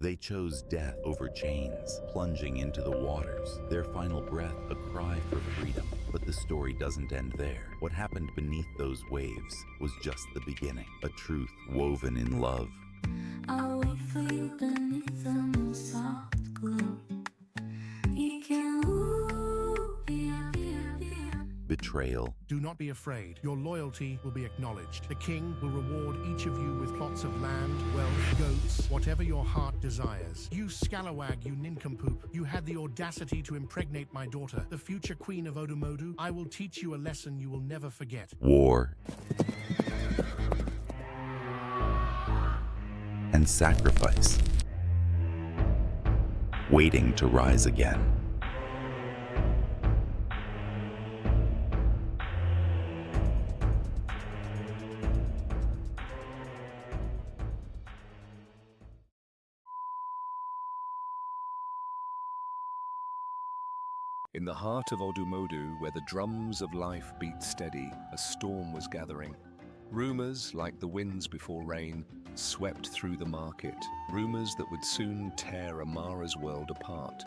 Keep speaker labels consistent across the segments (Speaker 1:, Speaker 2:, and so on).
Speaker 1: They chose death over chains, plunging into the waters, their final breath a cry for freedom. But the story doesn't end there. What happened beneath those waves was just the beginning, a truth woven in love.
Speaker 2: I'll wait for you beneath the moon's soft glow. You can
Speaker 1: Betrayal.
Speaker 3: Do not be afraid. Your loyalty will be acknowledged. The king will reward each of you with plots of land, wealth, goats, whatever your heart desires. You scalawag, you nincompoop. You had the audacity to impregnate my daughter, the future queen of Odumodu. I will teach you a lesson you will never forget.
Speaker 1: War. And sacrifice. Waiting to rise again.
Speaker 4: In the heart of Odumodu, where the drums of life beat steady, a storm was gathering. Rumors, like the winds before rain, swept through the market. Rumors that would soon tear Amara's world apart.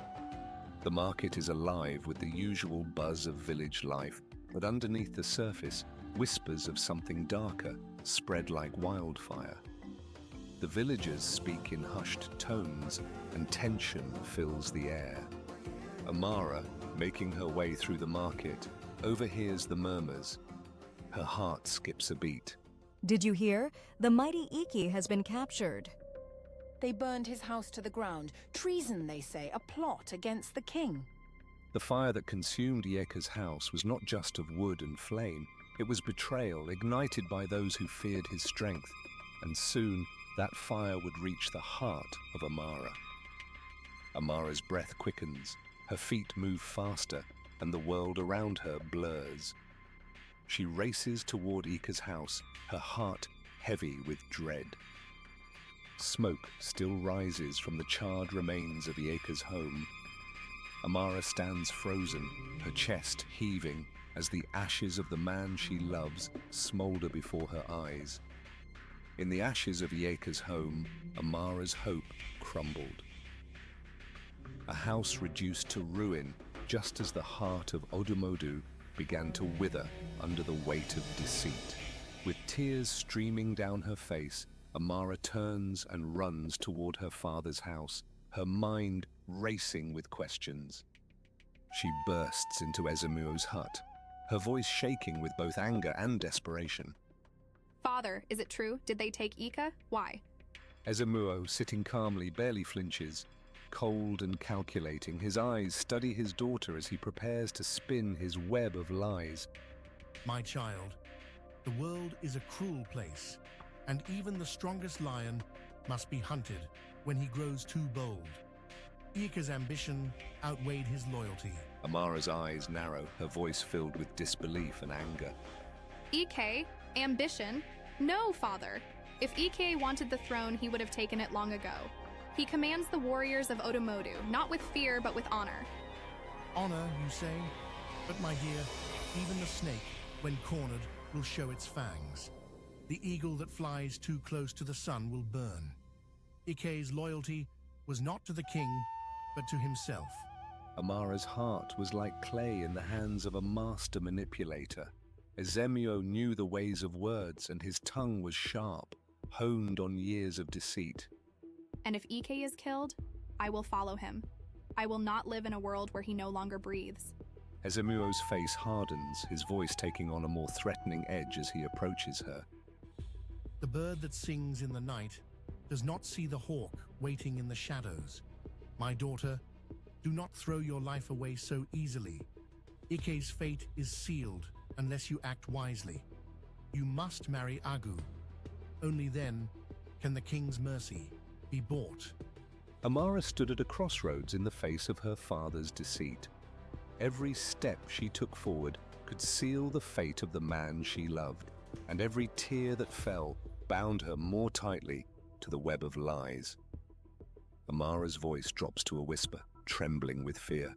Speaker 4: The market is alive with the usual buzz of village life, but underneath the surface, whispers of something darker spread like wildfire. The villagers speak in hushed tones, and tension fills the air. Amara, making her way through the market, overhears the murmurs. Her heart skips a beat.
Speaker 5: Did you hear? The mighty Iki has been captured.
Speaker 6: They burned his house to the ground. Treason, they say, a plot against the king.
Speaker 4: The fire that consumed Yeka's house was not just of wood and flame. It was betrayal ignited by those who feared his strength. And soon, that fire would reach the heart of Amara. Amara's breath quickens. Her feet move faster, and the world around her blurs. She races toward Ika's house, her heart heavy with dread. Smoke still rises from the charred remains of Yeka's home. Amara stands frozen, her chest heaving, as the ashes of the man she loves smolder before her eyes. In the ashes of Yeka's home, Amara's hope crumbled. A house reduced to ruin, just as the heart of Odumodu began to wither under the weight of deceit. With tears streaming down her face, Amara turns and runs toward her father's house, her mind racing with questions. She bursts into Ezemuo's hut, her voice shaking with both anger and desperation.
Speaker 7: Father, is it true? Did they take Ika? Why?
Speaker 4: Ezemuo, sitting calmly, barely flinches. Cold and calculating, his eyes study his daughter as he prepares to spin his web of lies.
Speaker 3: My child, the world is a cruel place, and even the strongest lion must be hunted when he grows too bold. Ika's ambition outweighed his loyalty.
Speaker 4: Amara's eyes narrow, her voice filled with disbelief and anger.
Speaker 7: Ike? Ambition? No, father. If Ike wanted the throne, he would have taken it long ago. He commands the warriors of Odumodu, not with fear, but with honor.
Speaker 3: Honor, you say? But my dear, even the snake, when cornered, will show its fangs. The eagle that flies too close to the sun will burn. Ike's loyalty was not to the king, but to himself.
Speaker 4: Amara's heart was like clay in the hands of a master manipulator. Ezemuo knew the ways of words, and his tongue was sharp, honed on years of deceit.
Speaker 7: And if Ike is killed, I will follow him. I will not live in a world where he no longer breathes.
Speaker 4: Ezemuo's face hardens, his voice taking on a more threatening edge as he approaches her.
Speaker 3: The bird that sings in the night does not see the hawk waiting in the shadows. My daughter, do not throw your life away so easily. Ike's fate is sealed unless you act wisely. You must marry Agu. Only then can the king's mercy be bought.
Speaker 4: Amara stood at a crossroads in the face of her father's deceit. Every step she took forward could seal the fate of the man she loved, and every tear that fell bound her more tightly to the web of lies. Amara's voice drops to a whisper, trembling with fear.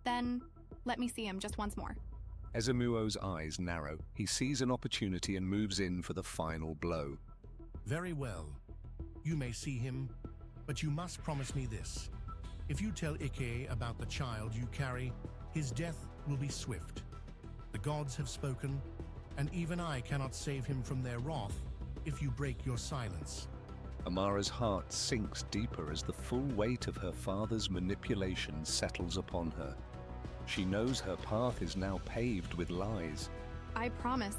Speaker 7: Then, let me see him just once more.
Speaker 4: Ezemuo's eyes narrow. He sees an opportunity and moves in for the final blow.
Speaker 3: Very well. You may see him, But you must promise me this. If you tell Ike about the child you carry, his death will be swift. The gods have spoken, and even I cannot save him from their wrath if you break your silence.
Speaker 4: Amara's heart sinks deeper as the full weight of her father's manipulation settles upon her. She knows her path is now paved with lies.
Speaker 7: I promise.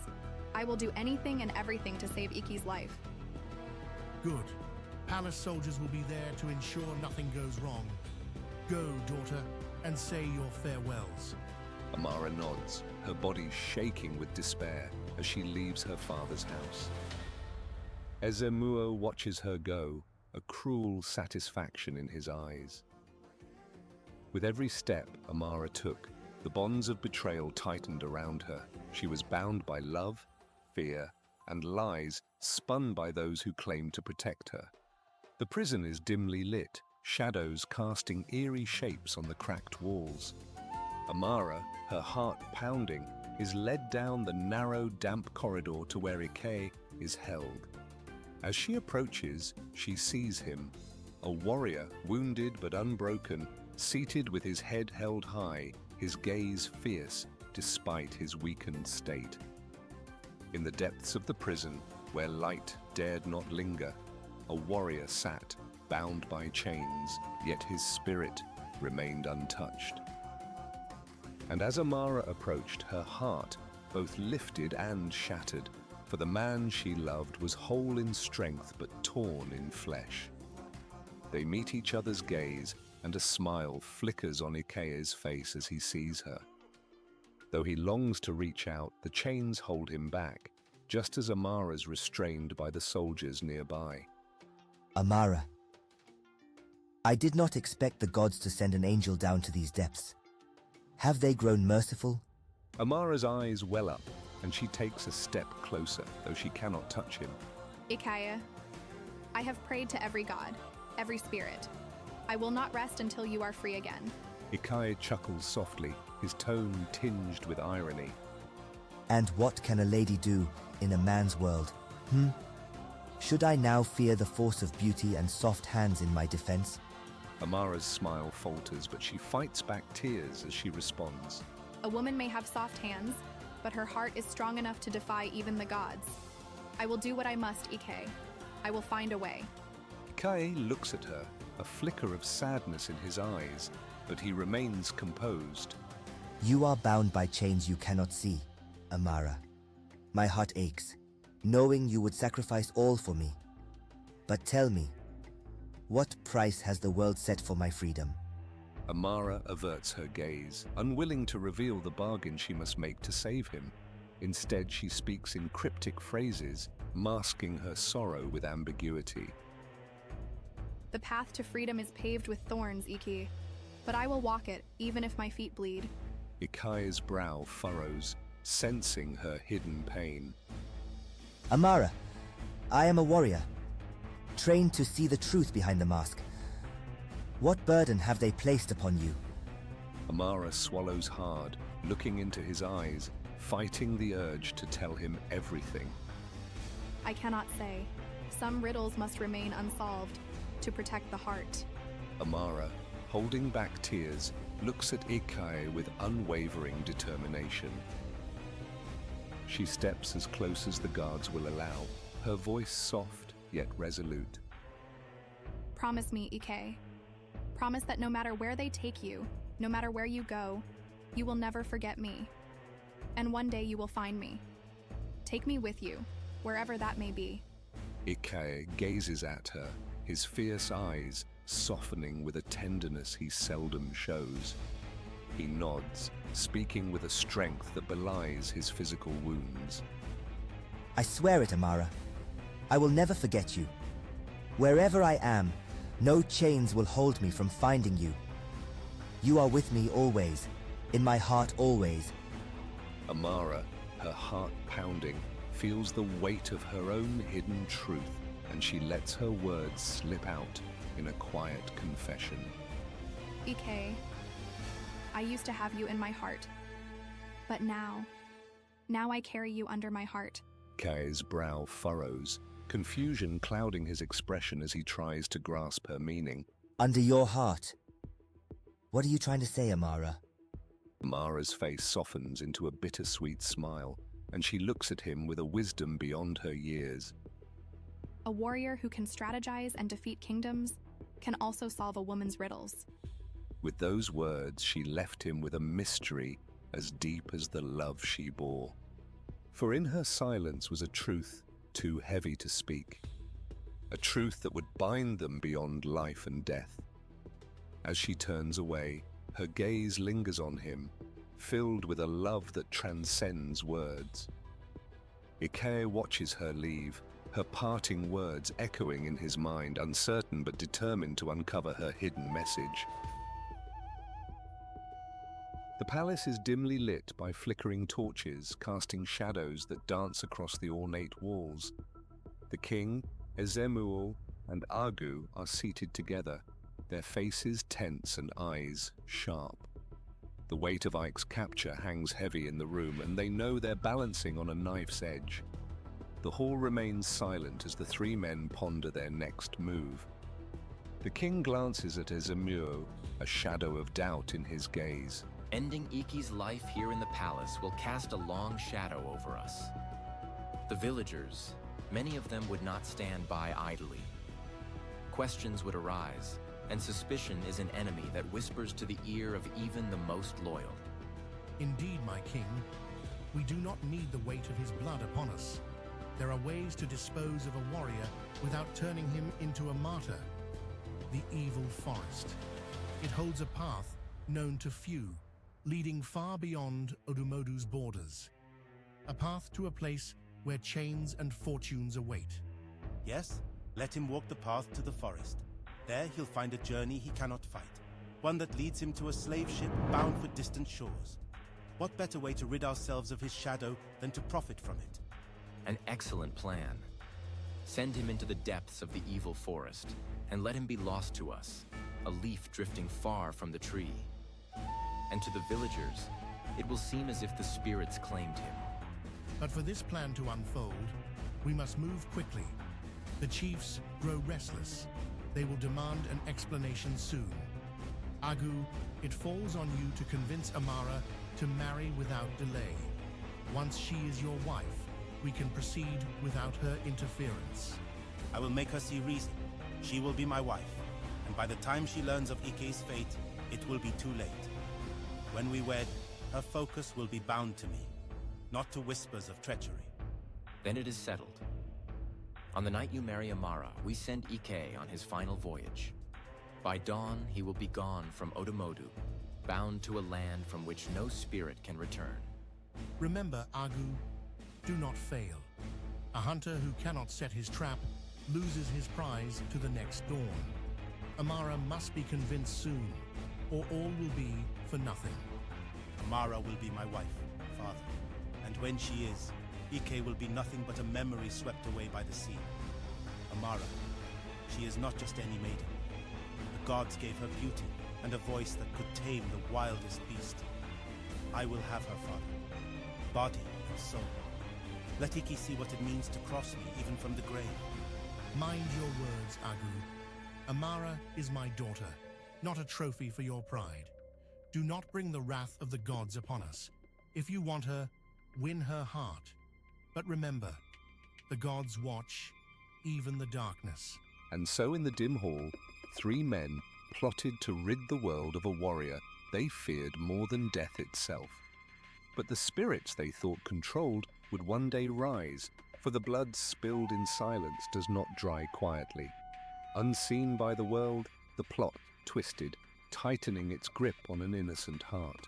Speaker 7: I will do anything and everything to save Iki's life.
Speaker 3: Good. Palace soldiers will be there to ensure nothing goes wrong. Go, daughter, and say your farewells.
Speaker 4: Amara nods, her body shaking with despair as she leaves her father's house. Ezemuo watches her go, a cruel satisfaction in his eyes. With every step Amara took, the bonds of betrayal tightened around her. She was bound by love, fear, and lies spun by those who claimed to protect her. The prison is dimly lit, shadows casting eerie shapes on the cracked walls. Amara, her heart pounding, is led down the narrow, damp corridor to where Ike is held. As she approaches, she sees him, a warrior, wounded but unbroken, seated with his head held high, his gaze fierce despite his weakened state. In the depths of the prison, where light dared not linger, a warrior sat, bound by chains, yet his spirit remained untouched. And as Amara approached, her heart both lifted and shattered, for the man she loved was whole in strength but torn in flesh. They meet each other's gaze, and a smile flickers on Ike's face as he sees her. Though he longs to reach out, the chains hold him back, just as Amara's restrained by the soldiers nearby.
Speaker 8: Amara, I did not expect the gods to send an angel down to these depths. Have they grown merciful?
Speaker 4: Amara's eyes well up, and she takes a step closer, though she cannot touch him.
Speaker 7: Ikaya, I have prayed to every god, every spirit. I will not rest until you are free again.
Speaker 4: Ike chuckles softly, his tone tinged with irony.
Speaker 8: And what can a lady do in a man's world? Should I now fear the force of beauty and soft hands in my defense?
Speaker 4: Amara's smile falters, but she fights back tears as she responds.
Speaker 7: A woman may have soft hands, but her heart is strong enough to defy even the gods. I will do what I must, Ike. I will find a way.
Speaker 4: Ike looks at her, a flicker of sadness in his eyes, but he remains composed.
Speaker 8: You are bound by chains you cannot see, Amara. My heart aches, knowing you would sacrifice all for me. But tell me, what price has the world set for my freedom?
Speaker 4: Amara averts her gaze, unwilling to reveal the bargain she must make to save him. Instead, she speaks in cryptic phrases, masking her sorrow with ambiguity.
Speaker 7: The path to freedom is paved with thorns, Iki, but I will walk it, even if my feet bleed.
Speaker 4: Ike's brow furrows, sensing her hidden pain.
Speaker 8: Amara, I am a warrior, trained to see the truth behind the mask. What burden have they placed upon you?
Speaker 4: Amara swallows hard, looking into his eyes, fighting the urge to tell him everything.
Speaker 7: I cannot say. Some riddles must remain unsolved to protect the heart.
Speaker 4: Amara, holding back tears, looks at Ike with unwavering determination. She steps as close as the guards will allow, her voice soft yet resolute.
Speaker 7: Promise me, Ike. Promise that no matter where they take you, no matter where you go, you will never forget me. And one day you will find me. Take me with you, wherever that may be.
Speaker 4: Ike gazes at her, his fierce eyes softening with a tenderness he seldom shows. He nods, speaking with a strength that belies his physical wounds.
Speaker 8: I swear it, Amara. I will never forget you. Wherever I am, no chains will hold me from finding you. You are with me always, in my heart always.
Speaker 4: Amara, her heart pounding, feels the weight of her own hidden truth, and she lets her words slip out in a quiet confession.
Speaker 7: Ike, I used to have you in my heart, but now I carry you under my heart.
Speaker 4: Ike's brow furrows, confusion clouding his expression as he tries to grasp her meaning.
Speaker 8: Under your heart. What are you trying to say, Amara?
Speaker 4: Amara's face softens into a bittersweet smile, and she looks at him with a wisdom beyond her years.
Speaker 7: A warrior who can strategize and defeat kingdoms can also solve a woman's riddles.
Speaker 4: With those words, she left him with a mystery as deep as the love she bore. For in her silence was a truth too heavy to speak, a truth that would bind them beyond life and death. As she turns away, her gaze lingers on him, filled with a love that transcends words. Ike watches her leave, her parting words echoing in his mind, uncertain but determined to uncover her hidden message. The palace is dimly lit by flickering torches, casting shadows that dance across the ornate walls. The king, Ezemuel, and Agu are seated together, their faces tense and eyes sharp. The weight of Ike's capture hangs heavy in the room, and they know they're balancing on a knife's edge. The hall remains silent as the three men ponder their next move. The king glances at Ezemuel, a shadow of doubt in his gaze.
Speaker 9: Ending Ike's life here in the palace will cast a long shadow over us. The villagers, many of them would not stand by idly. Questions would arise, and suspicion is an enemy that whispers to the ear of even the most loyal.
Speaker 3: Indeed, my king, we do not need the weight of his blood upon us. There are ways to dispose of a warrior without turning him into a martyr. The evil forest. It holds a path known to few, leading far beyond Odumodu's borders. A path to a place where chains and fortunes await.
Speaker 10: Yes, let him walk the path to the forest. There he'll find a journey he cannot fight, one that leads him to a slave ship bound for distant shores. What better way to rid ourselves of his shadow than to profit from it?
Speaker 9: An excellent plan. Send him into the depths of the evil forest, and let him be lost to us, a leaf drifting far from the tree. And to the villagers, it will seem as if the spirits claimed him.
Speaker 3: But for this plan to unfold, we must move quickly. The chiefs grow restless. They will demand an explanation soon. Agu, it falls on you to convince Amara to marry without delay. Once she is your wife, we can proceed without her interference.
Speaker 10: I will make her see reason. She will be my wife, and by the time she learns of Ike's fate, it will be too late. When we wed, her focus will be bound to me, not to whispers of treachery.
Speaker 9: Then it is settled. On the night you marry Amara, we send Ike on his final voyage. By dawn, he will be gone from Odumodu, bound to a land from which no spirit can return.
Speaker 3: Remember, Agu, do not fail. A hunter who cannot set his trap loses his prize to the next dawn. Amara must be convinced soon, or all will be for nothing.
Speaker 10: Amara will be my wife, father, and when she is, Ike will be nothing but a memory swept away by the sea. Amara, she is not just any maiden. The gods gave her beauty and a voice that could tame the wildest beast. I will have her, father, body and soul. Let Ike see what it means to cross me, even from the grave.
Speaker 3: Mind your words, Agu. Amara is my daughter, not a trophy for your pride. Do not bring the wrath of the gods upon us. If you want her, win her heart. But remember, the gods watch, even the darkness.
Speaker 4: And so in the dim hall, three men plotted to rid the world of a warrior they feared more than death itself. But the spirits they thought controlled would one day rise, for the blood spilled in silence does not dry quietly. Unseen by the world, the plot twisted, tightening its grip on an innocent heart.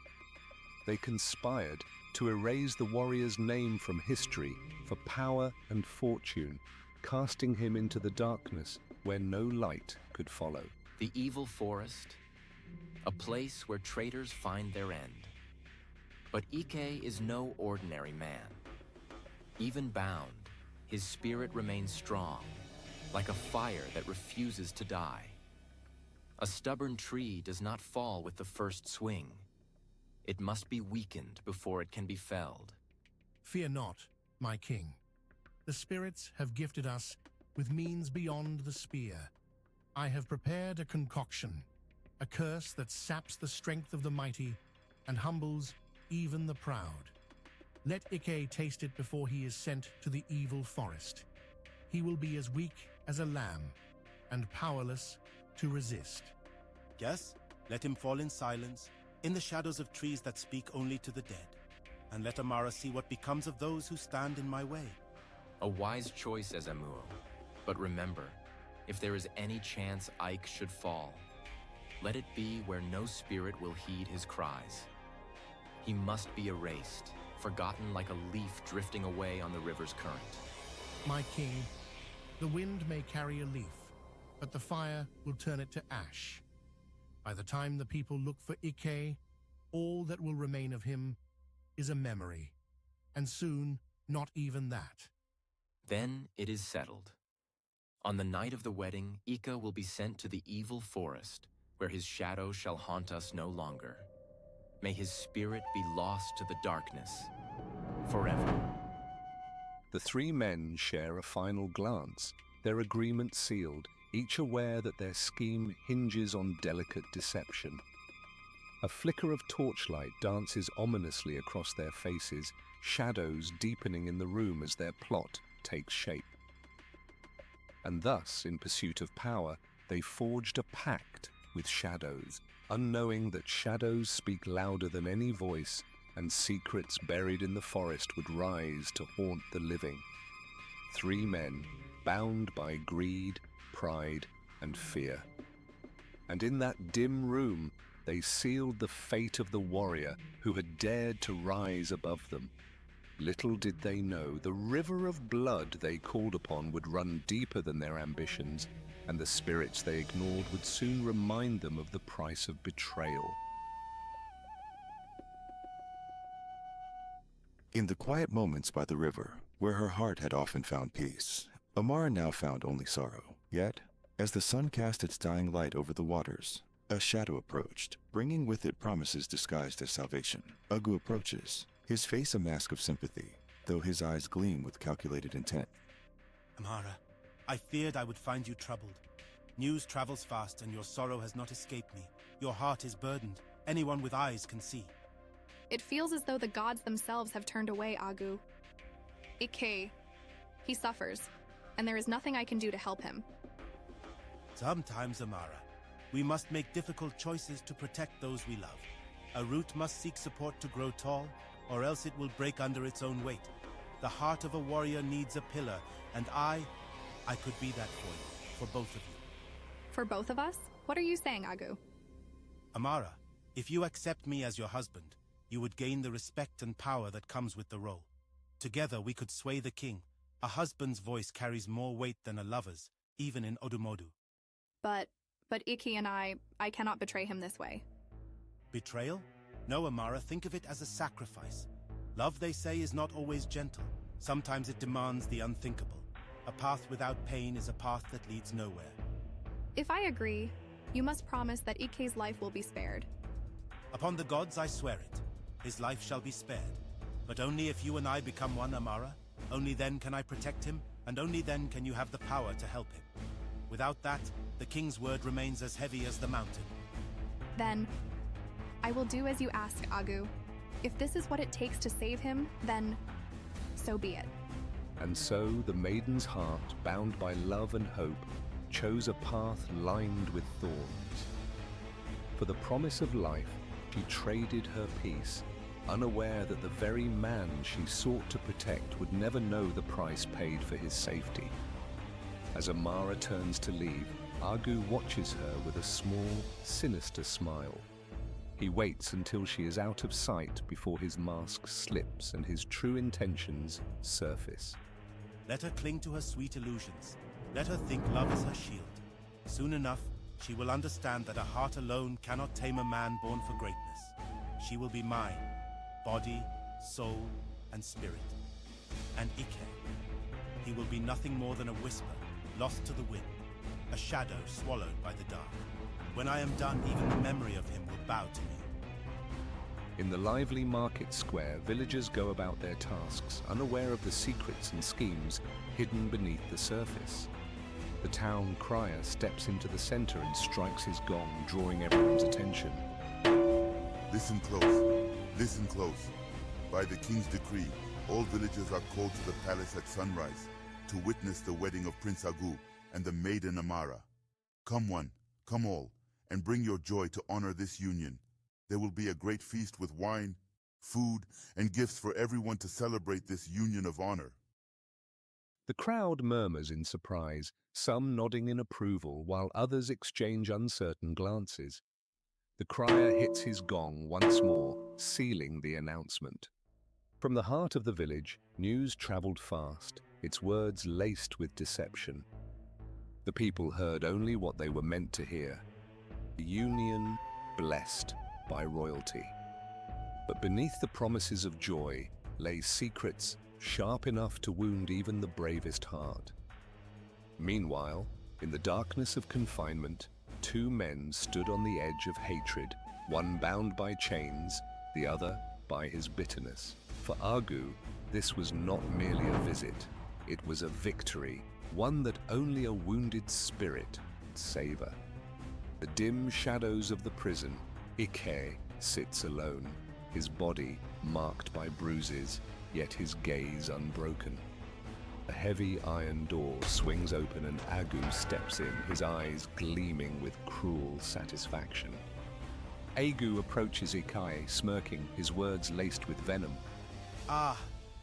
Speaker 4: They conspired to erase the warrior's name from history for power and fortune, casting him into the darkness where no light could follow.
Speaker 9: The evil forest, a place where traitors find their end. But Ike is no ordinary man. Even bound, his spirit remains strong, like a fire that refuses to die. A stubborn tree does not fall with the first swing. It must be weakened before it can be felled.
Speaker 3: Fear not, my king. The spirits have gifted us with means beyond the spear. I have prepared a concoction, a curse that saps the strength of the mighty and humbles even the proud. Let Ike taste it before he is sent to the evil forest. He will be as weak as a lamb and powerless to resist.
Speaker 10: Yes, let him fall in silence, in the shadows of trees that speak only to the dead, and let Amara see what becomes of those who stand in my way.
Speaker 9: A wise choice, Ezamuo. But remember, if there is any chance Ike should fall, let it be where no spirit will heed his cries. He must be erased, forgotten like a leaf drifting away on the river's current.
Speaker 3: My king, the wind may carry a leaf, but the fire will turn it to ash. By the time the people look for Ike, all that will remain of him is a memory, and soon not even that.
Speaker 9: Then it is settled. On the night of the wedding, Ika will be sent to the evil forest, where his shadow shall haunt us no longer. May his spirit be lost to the darkness, forever.
Speaker 4: The three men share a final glance, their agreement sealed, each aware that their scheme hinges on delicate deception. A flicker of torchlight dances ominously across their faces, shadows deepening in the room as their plot takes shape. And thus, in pursuit of power, they forged a pact with shadows, unknowing that shadows speak louder than any voice, and secrets buried in the forest would rise to haunt the living. Three men, bound by greed, pride, and fear. And in that dim room, they sealed the fate of the warrior who had dared to rise above them. Little did they know the river of blood they called upon would run deeper than their ambitions, and the spirits they ignored would soon remind them of the price of betrayal.
Speaker 11: In the quiet moments by the river, where her heart had often found peace, Amara now found only sorrow. Yet, as the sun cast its dying light over the waters, a shadow approached, bringing with it promises disguised as salvation. Ugu approaches, his face a mask of sympathy, though his eyes gleam with calculated intent.
Speaker 10: Amara, I feared I would find you troubled. News travels fast, and your sorrow has not escaped me. Your heart is burdened. Anyone with eyes can see.
Speaker 7: It feels as though the gods themselves have turned away, Agu. Ike, he suffers, and there is nothing I can do to help him.
Speaker 10: Sometimes, Amara, we must make difficult choices to protect those we love. A root must seek support to grow tall, or else it will break under its own weight. The heart of a warrior needs a pillar, and I could be that for you, for both of you.
Speaker 7: For both of us? What are you saying, Agu?
Speaker 10: Amara, if you accept me as your husband, you would gain the respect and power that comes with the role. Together we could sway the king. A husband's voice carries more weight than a lover's, even in Odumodu.
Speaker 7: But Ike and I cannot betray him this way.
Speaker 10: Betrayal? No, Amara, think of it as a sacrifice. Love, they say, is not always gentle. Sometimes it demands the unthinkable. A path without pain is a path that leads nowhere.
Speaker 7: If I agree, you must promise that Ike's life will be spared.
Speaker 10: Upon the gods, I swear it. His life shall be spared. But only if you and I become one, Amara. Only then can I protect him, and only then can you have the power to help him. Without that, the king's word remains as heavy as the mountain.
Speaker 7: Then, I will do as you ask, Agu. If this is what it takes to save him, then so be it.
Speaker 4: And so the maiden's heart, bound by love and hope, chose a path lined with thorns. For the promise of life, she traded her peace, unaware that the very man she sought to protect would never know the price paid for his safety. As Amara turns to leave, Agu watches her with a small, sinister smile. He waits until she is out of sight before his mask slips and his true intentions surface.
Speaker 10: Let her cling to her sweet illusions. Let her think love is her shield. Soon enough, she will understand that a heart alone cannot tame a man born for greatness. She will be mine, body, soul, and spirit. And Ike, he will be nothing more than a whisper, lost to the wind, a shadow swallowed by the dark. When I am done, even the memory of him will bow to me.
Speaker 4: In the lively market square, villagers go about their tasks, unaware of the secrets and schemes hidden beneath the surface. The town crier steps into the center and strikes his gong, drawing everyone's attention.
Speaker 12: Listen close. Listen close. By the king's decree, all villagers are called to the palace at sunrise to witness the wedding of Prince Agu and the maiden Amara. Come one, come all, and bring your joy to honor this union. There will be a great feast with wine, food, and gifts for everyone to celebrate this union of honor.
Speaker 4: The crowd murmurs in surprise, some nodding in approval while others exchange uncertain glances. The crier hits his gong once more, sealing the announcement. From the heart of the village, news traveled fast, its words laced with deception. The people heard only what they were meant to hear. A union blessed by royalty. But beneath the promises of joy lay secrets sharp enough to wound even the bravest heart. Meanwhile, in the darkness of confinement, two men stood on the edge of hatred, one bound by chains, the other by his bitterness. For Agu, this was not merely a visit, it was a victory, one that only a wounded spirit could savor. The dim shadows of the prison, Ike sits alone, his body marked by bruises, yet his gaze unbroken. A heavy iron door swings open and Agu steps in, his eyes gleaming with cruel satisfaction. Agu approaches Ikai, smirking, his words laced with venom.
Speaker 10: Ah,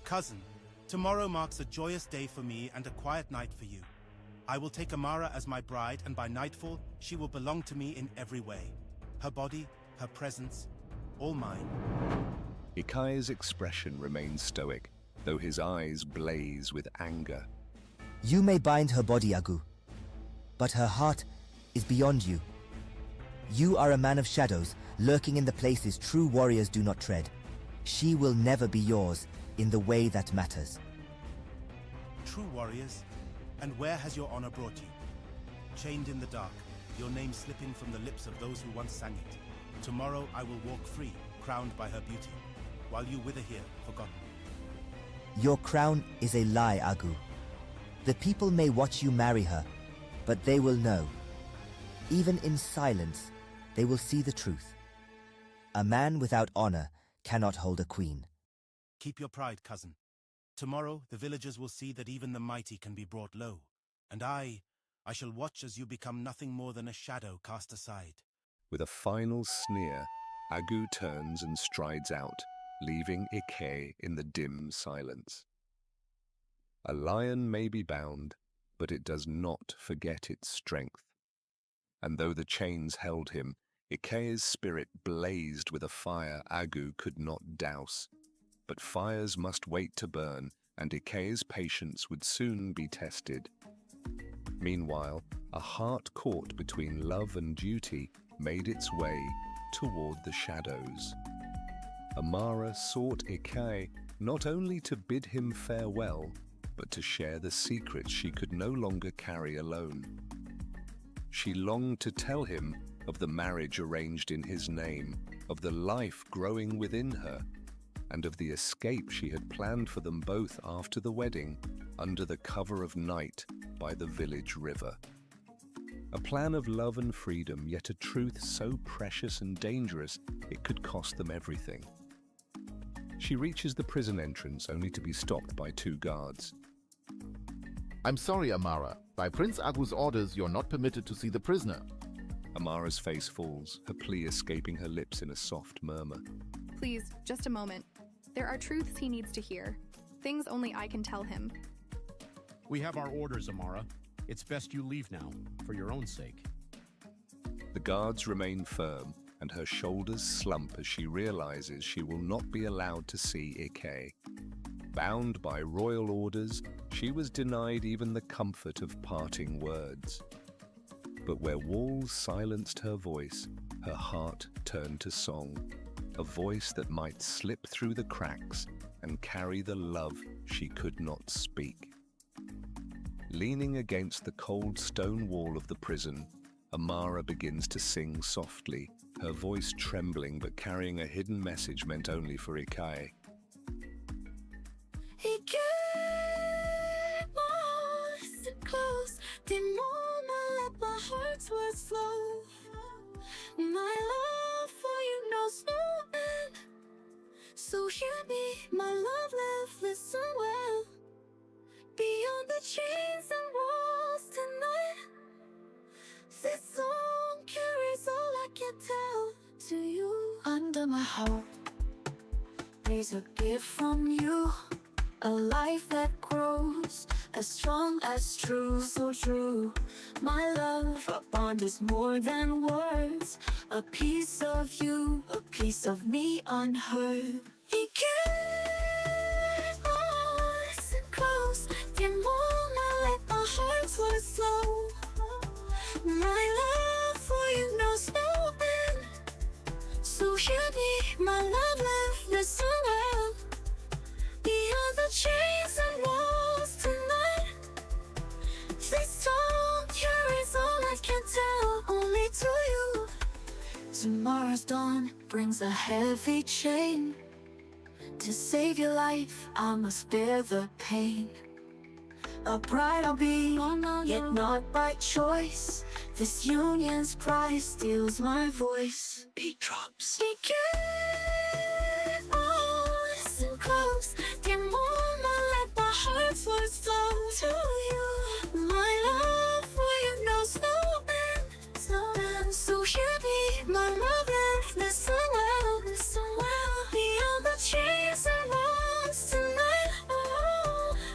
Speaker 10: cousin, tomorrow marks a joyous day for me and a quiet night for you. I will take Amara as my bride, and by nightfall, she will belong to me in every way. Her body, her presence, all mine.
Speaker 4: Ikai's expression remains stoic, though his eyes blaze with anger.
Speaker 8: You may bind her body, Agu, but her heart is beyond you. You are a man of shadows, lurking in the places true warriors do not tread. She will never be yours in the way that matters.
Speaker 10: True warriors? And where has your honor brought you? Chained in the dark, your name slipping from the lips of those who once sang it. Tomorrow I will walk free, crowned by her beauty, while you wither here, forgotten.
Speaker 8: Your crown is a lie, Agu. The people may watch you marry her, but they will know. Even in silence, they will see the truth. A man without honor cannot hold a queen.
Speaker 10: Keep your pride, cousin. Tomorrow, the villagers will see that even the mighty can be brought low. And I shall watch as you become nothing more than a shadow cast aside.
Speaker 4: With a final sneer, Agu turns and strides out, leaving Ike in the dim silence. A lion may be bound, but it does not forget its strength. And though the chains held him, Ike's spirit blazed with a fire Agu could not douse. But fires must wait to burn, and Ike's patience would soon be tested. Meanwhile, a heart caught between love and duty made its way toward the shadows. Amara sought Ike not only to bid him farewell, but to share the secrets she could no longer carry alone. She longed to tell him of the marriage arranged in his name, of the life growing within her, and of the escape she had planned for them both after the wedding, under the cover of night by the village river. A plan of love and freedom, yet a truth so precious and dangerous it could cost them everything. She reaches the prison entrance only to be stopped by two guards.
Speaker 13: I'm sorry, Amara. By Prince Agu's orders, you're not permitted to see the prisoner.
Speaker 4: Amara's face falls, her plea escaping her lips in a soft murmur.
Speaker 7: Please, just a moment. There are truths he needs to hear. Things only I can tell him.
Speaker 14: We have our orders, Amara. It's best you leave now, for your own sake.
Speaker 4: The guards remain firm, and her shoulders slump as she realizes she will not be allowed to see Ike. Bound by royal orders, she was denied even the comfort of parting words. But where walls silenced her voice, her heart turned to song, a voice that might slip through the cracks and carry the love she could not speak. Leaning against the cold stone wall of the prison, Amara begins to sing softly, her voice trembling but carrying a hidden message meant only for Ike.
Speaker 2: It came more close, the more flow. My love for you knows no end. So hear me, my love, listen well. Beyond the chains and walls tonight, this song carries all I can tell to you. Under my heart, there's a gift from you, a life that grows as strong as true, so true. My love, a bond is more than words, a piece of you, a piece of me unheard. You can't listen close, dear mama, let my heart flow slow. My love for you knows no end. So hear me, my love, listen well. Beyond the chains and walls tonight, this song carries all I can tell only to you. Tomorrow's dawn brings a heavy chain. To save your life, I must bear the pain. A bride I'll be, yet not by choice. This union's price steals my voice. Beat drops. We can't listen close, dear mama, let my heart flow to you. My love for you knows no end. So hear me, my love, listen well, listen well. Beyond the chains and walls tonight,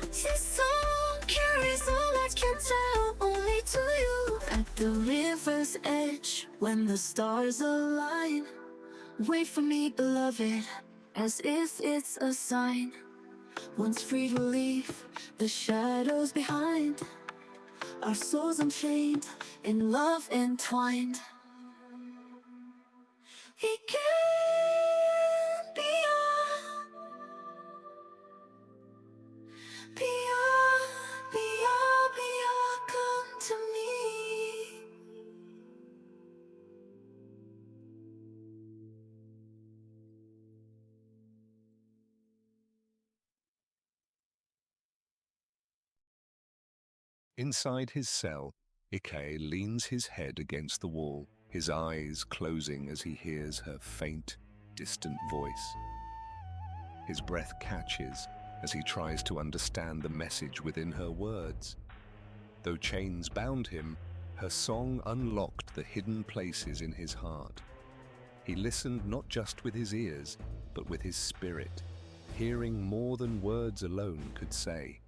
Speaker 2: this song carries all I can tell only to you. At the river's edge, when the stars align, wait for me, beloved, as if it's a sign. Once freed, we'll leave the shadows behind, our souls unchained, in love entwined. It can't be beyond, come to me.
Speaker 4: Inside his cell, Ike leans his head against the wall, his eyes closing as he hears her faint, distant voice. His breath catches as he tries to understand the message within her words. Though chains bound him, her song unlocked the hidden places in his heart. He listened not just with his ears, but with his spirit, hearing more than words alone could say.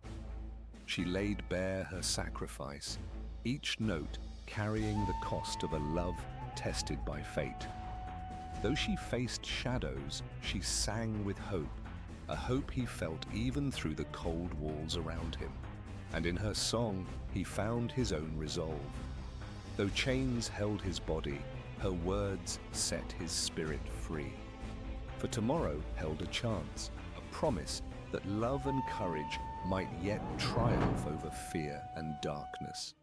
Speaker 4: She laid bare her sacrifice, each note carrying the cost of a love tested by fate. Though she faced shadows, she sang with hope, a hope he felt even through the cold walls around him. And in her song, he found his own resolve. Though chains held his body, her words set his spirit free. For tomorrow held a chance, a promise that love and courage might yet triumph over fear and darkness.